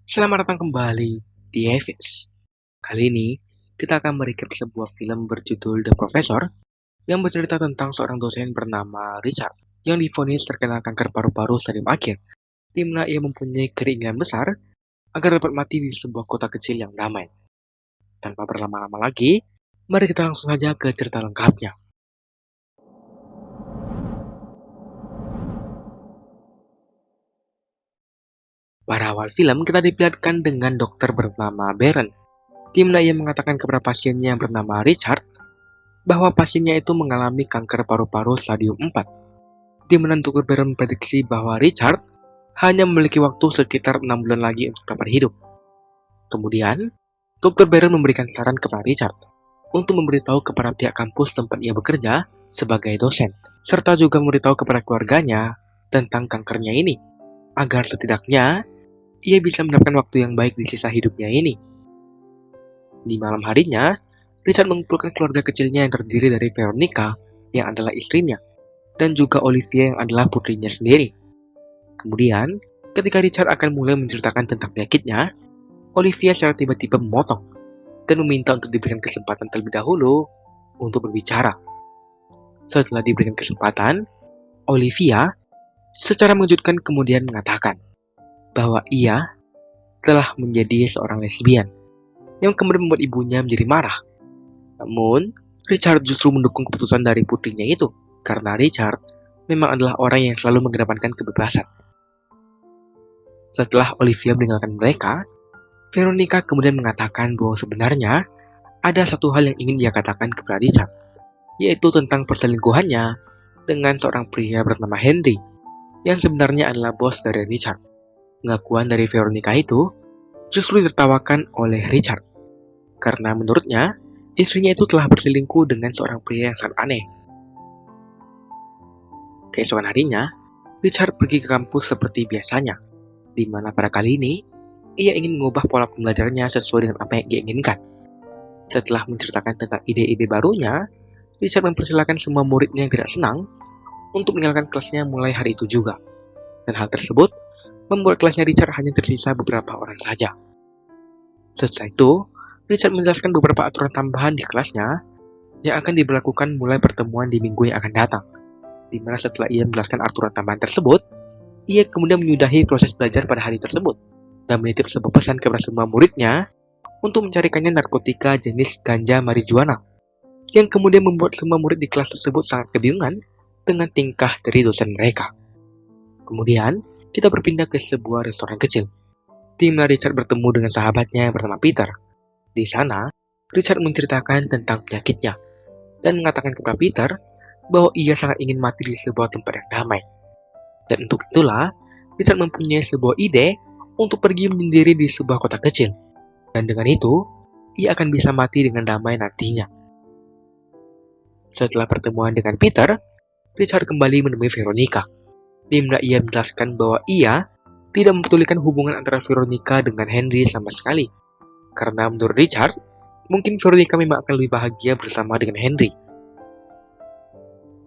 Selamat datang kembali di Evis. Kali ini, kita akan merecap sebuah film berjudul The Professor yang bercerita tentang seorang dosen bernama Richard yang divonis terkena kanker paru-paru stadium akhir, di mana ia mempunyai keinginan besar agar dapat mati di sebuah kota kecil yang damai. Tanpa berlama-lama lagi, mari kita langsung saja ke cerita lengkapnya. Pada awal film, kita diperlihatkan dengan dokter bernama Baron, di mana ia mengatakan kepada pasiennya yang bernama Richard bahwa pasiennya itu mengalami kanker paru-paru stadium 4, di mana dokter Baron memprediksi bahwa Richard hanya memiliki waktu sekitar 6 bulan lagi untuk dapat hidup. Kemudian, dokter Baron memberikan saran kepada Richard untuk memberitahu kepada pihak kampus tempat ia bekerja sebagai dosen, serta juga memberitahu kepada keluarganya tentang kankernya ini, agar setidaknya ia bisa mendapatkan waktu yang baik di sisa hidupnya ini. Di malam harinya, Richard mengumpulkan keluarga kecilnya yang terdiri dari Veronica, yang adalah istrinya, dan juga Olivia yang adalah putrinya sendiri. Kemudian, ketika Richard akan mulai menceritakan tentang penyakitnya, Olivia secara tiba-tiba memotong dan meminta untuk diberikan kesempatan terlebih dahulu untuk berbicara. Setelah diberikan kesempatan, Olivia secara mengejutkan kemudian mengatakan bahwa ia telah menjadi seorang lesbian, yang kemudian membuat ibunya menjadi marah. Namun, Richard justru mendukung keputusan dari putrinya itu, karena Richard memang adalah orang yang selalu mengedepankan kebebasan. Setelah Olivia meninggalkan mereka, Veronica kemudian mengatakan bahwa sebenarnya ada satu hal yang ingin dia katakan kepada Richard, yaitu tentang perselingkuhannya dengan seorang pria bernama Henry, yang sebenarnya adalah bos dari Richard. Pengakuan dari Veronica itu justru ditertawakan oleh Richard, karena menurutnya, istrinya itu telah berselingkuh dengan seorang pria yang sangat aneh. Keesokan harinya, Richard pergi ke kampus seperti biasanya, di mana pada kali ini, ia ingin mengubah pola pembelajarannya sesuai dengan apa yang ia inginkan. Setelah menceritakan tentang ide-ide barunya, Richard mempersilahkan semua muridnya yang tidak senang untuk meninggalkan kelasnya mulai hari itu juga. Dan hal tersebut membuat kelasnya Richard hanya tersisa beberapa orang saja. Setelah itu, Richard menjelaskan beberapa aturan tambahan di kelasnya yang akan diberlakukan mulai pertemuan di minggu yang akan datang. Di mana setelah ia menjelaskan aturan tambahan tersebut, ia kemudian menyudahi proses belajar pada hari tersebut dan menitip sebuah pesan kepada semua muridnya untuk mencarikannya narkotika jenis ganja marijuana, yang kemudian membuat semua murid di kelas tersebut sangat kebingungan dengan tingkah dari dosen mereka. Kemudian, kita berpindah ke sebuah restoran kecil, di mana Richard bertemu dengan sahabatnya yang bernama Peter. Di sana, Richard menceritakan tentang penyakitnya dan mengatakan kepada Peter bahwa ia sangat ingin mati di sebuah tempat yang damai. Dan untuk itulah, Richard mempunyai sebuah ide untuk pergi menyendiri di sebuah kota kecil. Dan dengan itu, ia akan bisa mati dengan damai nantinya. Setelah pertemuan dengan Peter, Richard kembali menemui Veronica, di mana ia menjelaskan bahwa ia tidak mempedulikan hubungan antara Veronica dengan Henry sama sekali. Karena menurut Richard, mungkin Veronica memang akan lebih bahagia bersama dengan Henry.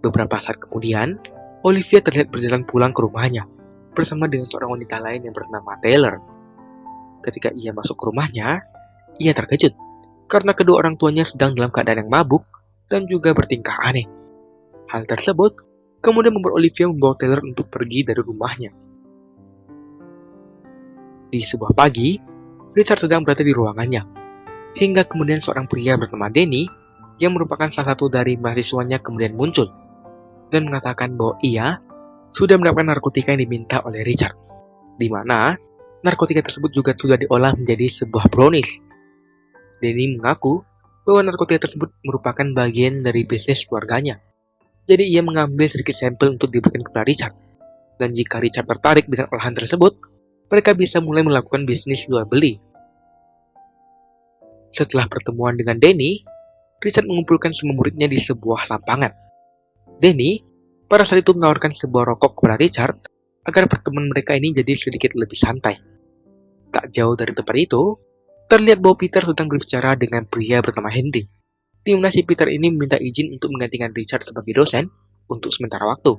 Beberapa saat kemudian, Olivia terlihat berjalan pulang ke rumahnya bersama dengan seorang wanita lain yang bernama Taylor. Ketika ia masuk ke rumahnya, ia terkejut karena kedua orang tuanya sedang dalam keadaan yang mabuk dan juga bertingkah aneh. Hal tersebut kemudian membuat Olivia membawa Taylor untuk pergi dari rumahnya. Di sebuah pagi, Richard sedang berada di ruangannya, hingga kemudian seorang pria bernama Danny, yang merupakan salah satu dari mahasiswanya kemudian muncul, dan mengatakan bahwa ia sudah mendapatkan narkotika yang diminta oleh Richard, di mana narkotika tersebut juga sudah diolah menjadi sebuah brownies. Danny mengaku bahwa narkotika tersebut merupakan bagian dari bisnis keluarganya, jadi ia mengambil sedikit sampel untuk diberikan kepada Richard, dan jika Richard tertarik dengan olahan tersebut, mereka bisa mulai melakukan bisnis jual beli. Setelah pertemuan dengan Danny, Richard mengumpulkan semua muridnya di sebuah lapangan. Danny pada saat itu menawarkan sebuah rokok kepada Richard agar pertemuan mereka ini jadi sedikit lebih santai. Tak jauh dari tempat itu, terlihat bahwa Peter sedang berbicara dengan pria bernama Henry, di mana si Peter ini meminta izin untuk menggantikan Richard sebagai dosen untuk sementara waktu,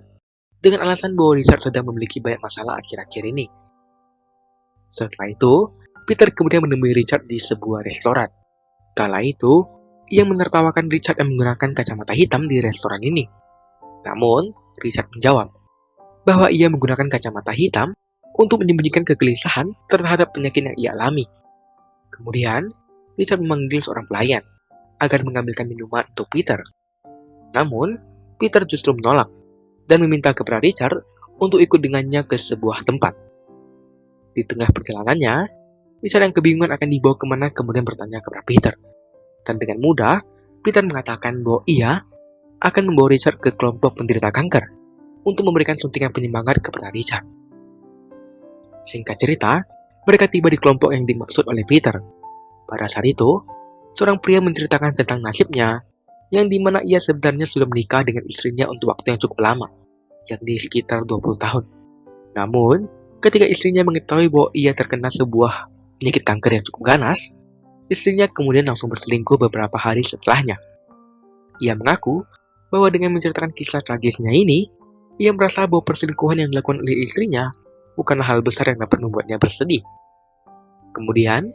dengan alasan bahwa Richard sedang memiliki banyak masalah akhir-akhir ini. Setelah itu, Peter kemudian menemui Richard di sebuah restoran. Kala itu, ia menertawakan Richard yang menggunakan kacamata hitam di restoran ini. Namun, Richard menjawab bahwa ia menggunakan kacamata hitam untuk menyembunyikan kegelisahan terhadap penyakit yang ia alami. Kemudian, Richard memanggil seorang pelayan agar mengambilkan minuman untuk Peter. Namun, Peter justru menolak dan meminta kepada Richard untuk ikut dengannya ke sebuah tempat. Di tengah perjalanannya, Richard yang kebingungan akan dibawa kemana kemudian bertanya kepada Peter. Dan dengan mudah, Peter mengatakan bahwa ia akan membawa Richard ke kelompok penderita kanker untuk memberikan suntikan penyemangat kepada Richard. Singkat cerita, mereka tiba di kelompok yang dimaksud oleh Peter. Pada saat itu, seorang pria menceritakan tentang nasibnya, yang dimana ia sebenarnya sudah menikah dengan istrinya untuk waktu yang cukup lama, yakni sekitar 20 tahun. Namun, ketika istrinya mengetahui bahwa ia terkena sebuah penyakit kanker yang cukup ganas, istrinya kemudian langsung berselingkuh beberapa hari setelahnya. Ia mengaku bahwa dengan menceritakan kisah tragisnya ini, ia merasa bahwa perselingkuhan yang dilakukan oleh istrinya bukanlah hal besar yang dapat membuatnya bersedih. Kemudian,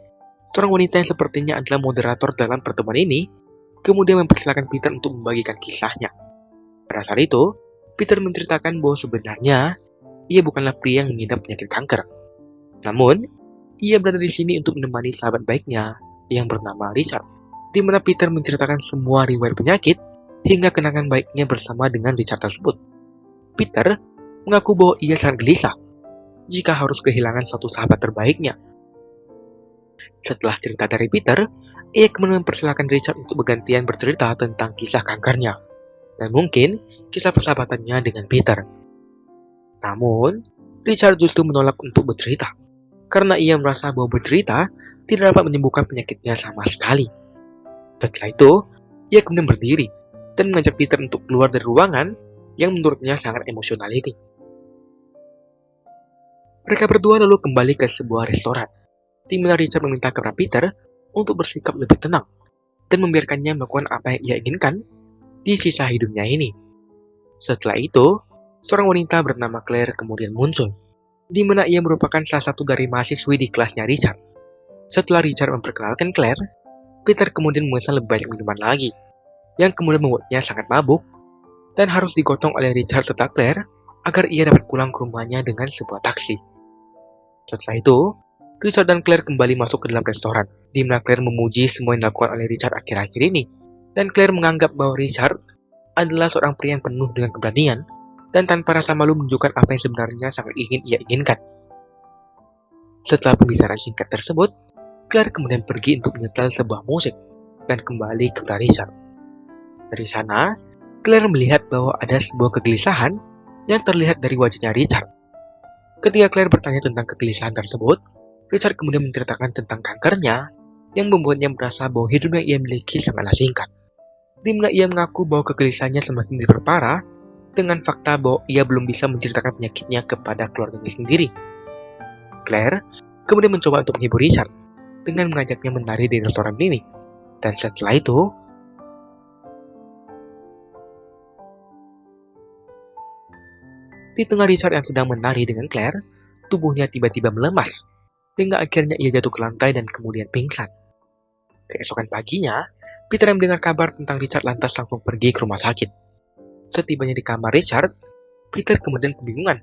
seorang wanita yang sepertinya adalah moderator dalam pertemuan ini, kemudian mempersilahkan Peter untuk membagikan kisahnya. Pada saat itu, Peter menceritakan bahwa sebenarnya ia bukanlah pria yang mengidap penyakit kanker. Namun, ia berada di sini untuk menemani sahabat baiknya yang bernama Richard, di mana Peter menceritakan semua riwayat penyakit hingga kenangan baiknya bersama dengan Richard tersebut. Peter mengaku bahwa ia sangat gelisah jika harus kehilangan satu sahabat terbaiknya. Setelah cerita dari Peter, ia kemudian mempersilahkan Richard untuk bergantian bercerita tentang kisah kankernya dan mungkin kisah persahabatannya dengan Peter. Namun, Richard justru menolak untuk bercerita karena ia merasa bahwa bercerita tidak dapat menyembuhkan penyakitnya sama sekali. Setelah itu, ia kemudian berdiri dan mengajak Peter untuk keluar dari ruangan yang menurutnya sangat emosional ini. Mereka berdua lalu kembali ke sebuah restoran, di mana Richard meminta kepada Peter untuk bersikap lebih tenang dan membiarkannya melakukan apa yang ia inginkan di sisa hidupnya ini. Setelah itu, seorang wanita bernama Claire kemudian muncul, di mana ia merupakan salah satu dari mahasiswi di kelasnya Richard. Setelah Richard memperkenalkan Claire, Peter kemudian memesan lebih banyak minuman lagi, yang kemudian membuatnya sangat mabuk dan harus digotong oleh Richard serta Claire agar ia dapat pulang ke rumahnya dengan sebuah taksi. Setelah itu, Richard dan Claire kembali masuk ke dalam restoran, di mana Claire memuji semua yang dilakukan oleh Richard akhir-akhir ini. Dan Claire menganggap bahwa Richard adalah seorang pria yang penuh dengan keberanian dan tanpa rasa malu menunjukkan apa yang sebenarnya sangat ingin ia inginkan. Setelah pembicaraan singkat tersebut, Claire kemudian pergi untuk menyetel sebuah musik dan kembali kepada Richard. Dari sana, Claire melihat bahwa ada sebuah kegelisahan yang terlihat dari wajahnya Richard. Ketika Claire bertanya tentang kegelisahan tersebut, Richard kemudian menceritakan tentang kankernya yang membuatnya merasa bahwa hidup yang ia miliki sangatlah singkat. Di mana ia mengaku bahwa kegelisahannya semakin diperparah dengan fakta bahwa ia belum bisa menceritakan penyakitnya kepada keluarganya sendiri. Claire kemudian mencoba untuk menghibur Richard dengan mengajaknya menari di restoran ini. Dan setelah itu, di tengah Richard yang sedang menari dengan Claire, tubuhnya tiba-tiba melemas, hingga akhirnya ia jatuh ke lantai dan kemudian pingsan. Keesokan paginya, Peter yang mendengar kabar tentang Richard lantas langsung pergi ke rumah sakit. Setibanya di kamar Richard, Peter kemudian kebingungan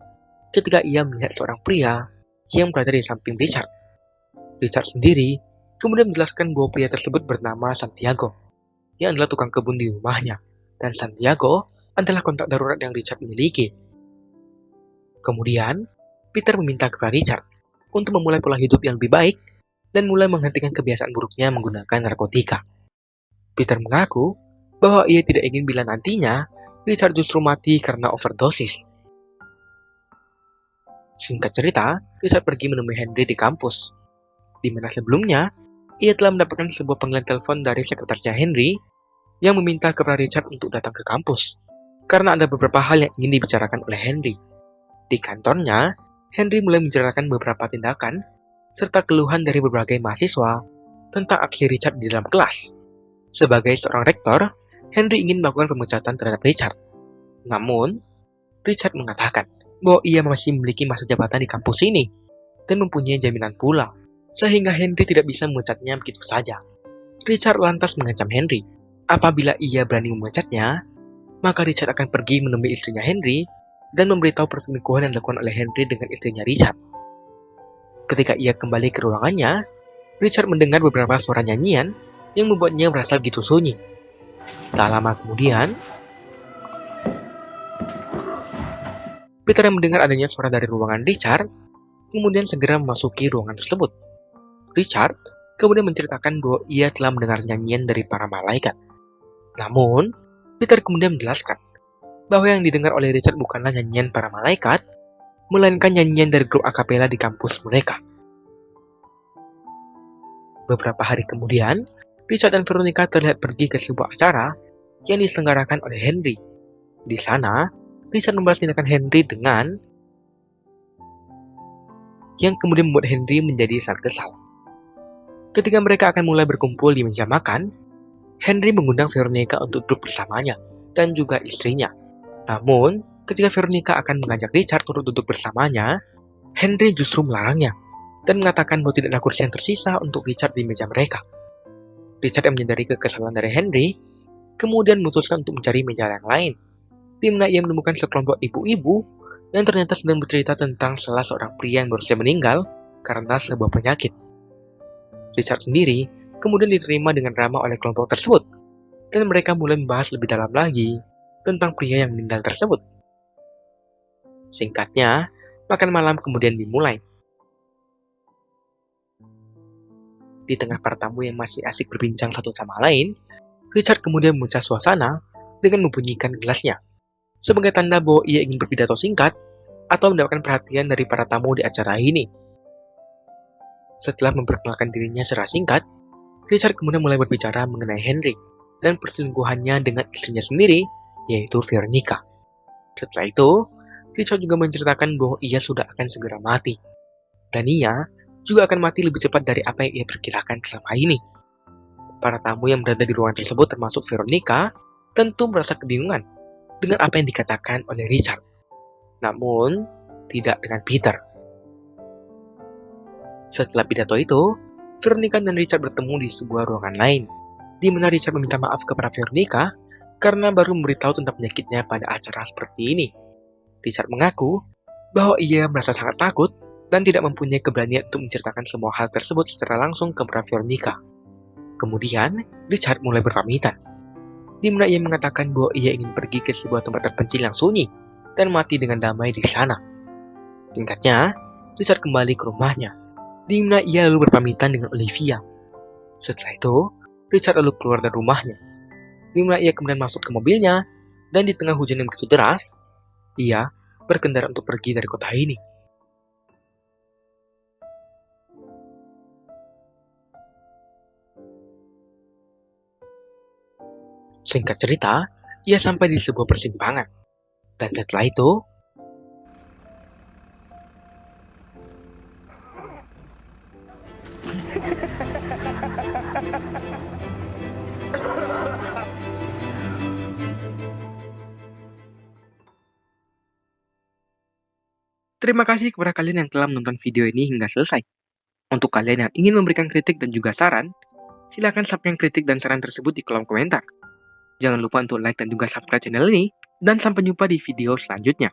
ketika ia melihat seorang pria yang berada di samping Richard. Richard sendiri kemudian menjelaskan bahwa pria tersebut bernama Santiago, yang adalah tukang kebun di rumahnya, dan Santiago adalah kontak darurat yang Richard miliki. Kemudian, Peter meminta kepada Richard untuk memulai pola hidup yang lebih baik dan mulai menghentikan kebiasaan buruknya menggunakan narkotika. Peter mengaku bahwa ia tidak ingin bila nantinya Richard justru mati karena overdosis. Singkat cerita, Richard pergi menemui Henry di kampus, di mana sebelumnya ia telah mendapatkan sebuah panggilan telepon dari sekretarisnya Henry yang meminta kepada Richard untuk datang ke kampus karena ada beberapa hal yang ingin dibicarakan oleh Henry. Di kantornya, Henry mulai menceritakan beberapa tindakan serta keluhan dari berbagai mahasiswa tentang aksi Richard di dalam kelas. Sebagai seorang rektor, Henry ingin melakukan pemecatan terhadap Richard. Namun, Richard mengatakan bahwa ia masih memiliki masa jabatan di kampus ini dan mempunyai jaminan pula sehingga Henry tidak bisa memecatnya begitu saja. Richard lantas mengancam Henry. Apabila ia berani memecatnya, maka Richard akan pergi menemui istrinya Henry dan memberitahu perselingkuhan yang dilakukan oleh Henry dengan istrinya Richard. Ketika ia kembali ke ruangannya, Richard mendengar beberapa suara nyanyian yang membuatnya merasa begitu sunyi. Tak lama kemudian, Peter yang mendengar adanya suara dari ruangan Richard, kemudian segera memasuki ruangan tersebut. Richard kemudian menceritakan bahwa ia telah mendengar nyanyian dari para malaikat. Namun, Peter kemudian menjelaskan bahwa yang didengar oleh Richard bukanlah nyanyian para malaikat, melainkan nyanyian dari grup akapela di kampus mereka. Beberapa hari kemudian, Richard dan Veronica terlihat pergi ke sebuah acara yang diselenggarakan oleh Henry. Di sana, Richard membalas tindakan Henry dengan yang kemudian membuat Henry menjadi sangat kesal. Ketika mereka akan mulai berkumpul di meja makan, Henry mengundang Veronica untuk duduk bersamanya dan juga istrinya. Namun, ketika Veronica akan mengajak Richard untuk duduk bersamanya, Henry justru melarangnya dan mengatakan bahwa tidak ada kursi yang tersisa untuk Richard di meja mereka. Richard yang menyadari kekesalan dari Henry, kemudian memutuskan untuk mencari meja yang lain, di mana ia menemukan sekelompok ibu-ibu yang ternyata sedang bercerita tentang salah seorang pria yang baru saja meninggal karena sebuah penyakit. Richard sendiri kemudian diterima dengan ramah oleh kelompok tersebut, dan mereka mulai membahas lebih dalam lagi tentang pria yang meninggal tersebut. Singkatnya, makan malam kemudian dimulai. Di tengah para tamu yang masih asik berbincang satu sama lain, Richard kemudian memecah suasana dengan membunyikan gelasnya, sebagai tanda bahwa ia ingin berpidato singkat atau mendapatkan perhatian dari para tamu di acara ini. Setelah memperkenalkan dirinya secara singkat, Richard kemudian mulai berbicara mengenai Henry dan perselingkuhannya dengan istrinya sendiri, yaitu Veronica. Setelah itu, Richard juga menceritakan bahwa ia sudah akan segera mati, dan ia juga akan mati lebih cepat dari apa yang ia perkirakan selama ini. Para tamu yang berada di ruangan tersebut termasuk Veronica tentu merasa kebingungan dengan apa yang dikatakan oleh Richard. Namun, tidak dengan Peter. Setelah pidato itu, Veronica dan Richard bertemu di sebuah ruangan lain, di mana Richard meminta maaf kepada Veronica karena baru memberitahu tentang penyakitnya pada acara seperti ini. Richard mengaku bahwa ia merasa sangat takut dan tidak mempunyai keberanian untuk menceritakan semua hal tersebut secara langsung kepada Veronica. Kemudian, Richard mulai berpamitan, di mana ia mengatakan bahwa ia ingin pergi ke sebuah tempat terpencil yang sunyi dan mati dengan damai di sana. Singkatnya, Richard kembali ke rumahnya, di mana ia lalu berpamitan dengan Olivia. Setelah itu, Richard lalu keluar dari rumahnya, di mana ia kemudian masuk ke mobilnya, dan di tengah hujan yang begitu deras, ia berkendara untuk pergi dari kota ini. Singkat cerita, ia sampai di sebuah persimpangan, dan setelah itu, terima kasih kepada kalian yang telah menonton video ini hingga selesai. Untuk kalian yang ingin memberikan kritik dan juga saran, silakan sampaikan kritik dan saran tersebut di kolom komentar. Jangan lupa untuk like dan juga subscribe channel ini, dan sampai jumpa di video selanjutnya.